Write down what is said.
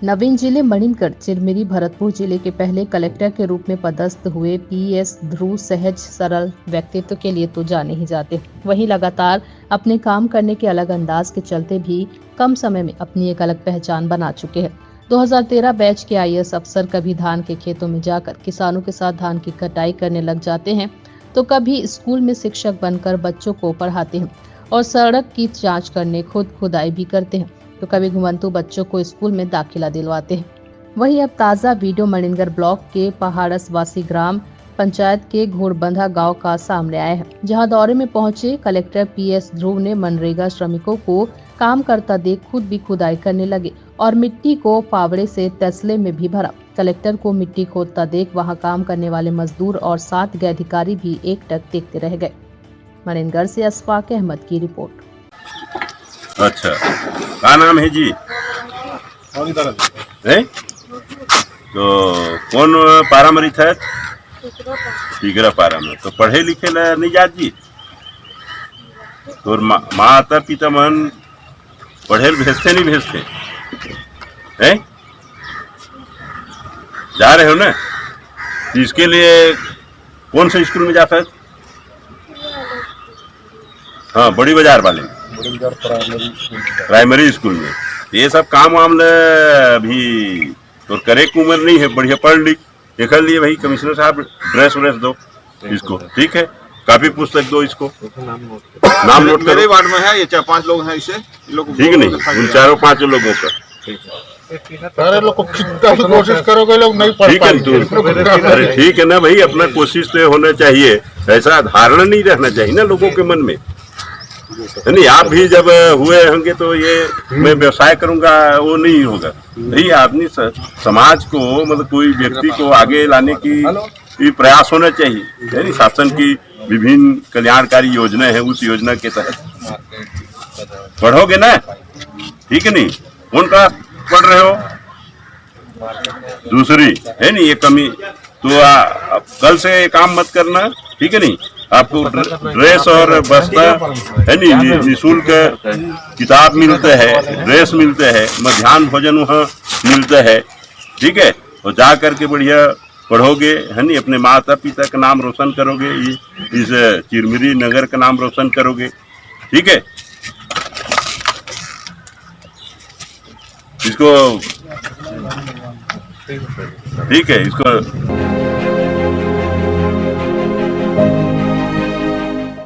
नवीन जिले मणिनगढ़ चिरमिरी भरतपुर जिले के पहले कलेक्टर के रूप में पदस्थ हुए पीएस ध्रुव सहज सरल व्यक्तित्व के लिए तो जाने ही जाते। वहीं लगातार अपने काम करने के अलग अंदाज के चलते भी कम समय में अपनी एक अलग पहचान बना चुके हैं। 2013 बैच के आईएएस अफसर कभी धान के खेतों में जाकर किसानों के साथ धान की कटाई करने लग जाते हैं, तो कभी स्कूल में शिक्षक बनकर बच्चों को पढ़ाते हैं और सड़क की जाँच करने खुद खुदाई भी करते हैं, तो कभी घुमंतु बच्चों को स्कूल में दाखिला दिलवाते हैं। वहीं अब ताज़ा वीडियो मणिनगढ़ ब्लॉक के पहाड़सवासी ग्राम पंचायत के घोड़बंधा गांव का सामने आया है, जहां दौरे में पहुंचे कलेक्टर पीएस ध्रुव ने मनरेगा श्रमिकों को काम करता देख खुद भी खुदाई करने लगे और मिट्टी को फावड़े से तसले में भी भरा। कलेक्टर को मिट्टी खोदता देख वहां काम करने वाले मजदूर और 7 के अधिकारी भी एकटक देखते रह गए। मणिनगढ़ से अशफाक अहमद की रिपोर्ट। अच्छा, क्या नाम है जी? है? तो कौन पारा मरी था? तीसरा पारा में। तो पढ़े लिखे ला नहीं जात जी? तो माता पिता मन पढ़े भेजते नहीं भेजते हैं? जा रहे हो ना? तो इसके लिए कौन से स्कूल में जाता है? हाँ, बड़ी बाजार वाले प्राइमरी स्कूल में। ये सब काम वाम अभी तो करे की उम्र नहीं है, बढ़िया पढ़ लिख देख लिए भाई। कमिश्नर साहब ड्रेस व्रेस दो इसको, ठीक है, कापी पुस्तक दो इसको, नाम नोट मेरे वार्ड में है ये 4-5 लोग हैं, इसे ठीक नहीं, उन 4-5 लोगों का सारे लोग को कोशिश करोगे लोग नहीं पढ़ पाएंगे। अरे ठीक है ना भाई, अपना कोशिश तो होना चाहिए, ऐसा धारणा नहीं रहना चाहिए ना लोगों के मन में, नहीं। आप भी जब हुए होंगे तो ये मैं व्यवसाय करूंगा वो नहीं होगा भाई। आदमी समाज को मतलब कोई व्यक्ति को आगे लाने की प्रयास होना चाहिए, यानी शासन की विभिन्न कल्याणकारी योजनाएं हैं, उस योजना के तहत पढ़ोगे ना, ठीक है नहीं। कौन क्लास पढ़ रहे हो? दूसरी है नहीं, ये कमी तो कल से काम मत करना, ठीक है नहीं। आपको ड्रेस और बस्ता है नहीं, निःशुल्क किताब मिलते हैं, ड्रेस मिलते हैं, मध्याह्न भोजन वहाँ मिलता है, ठीक है। और जा करके बढ़िया पढ़ोगे है नहीं, अपने माता पिता का नाम रोशन करोगे, इस चिरमिरी नगर का नाम रोशन करोगे, ठीक है। इसको ठीक है, इसको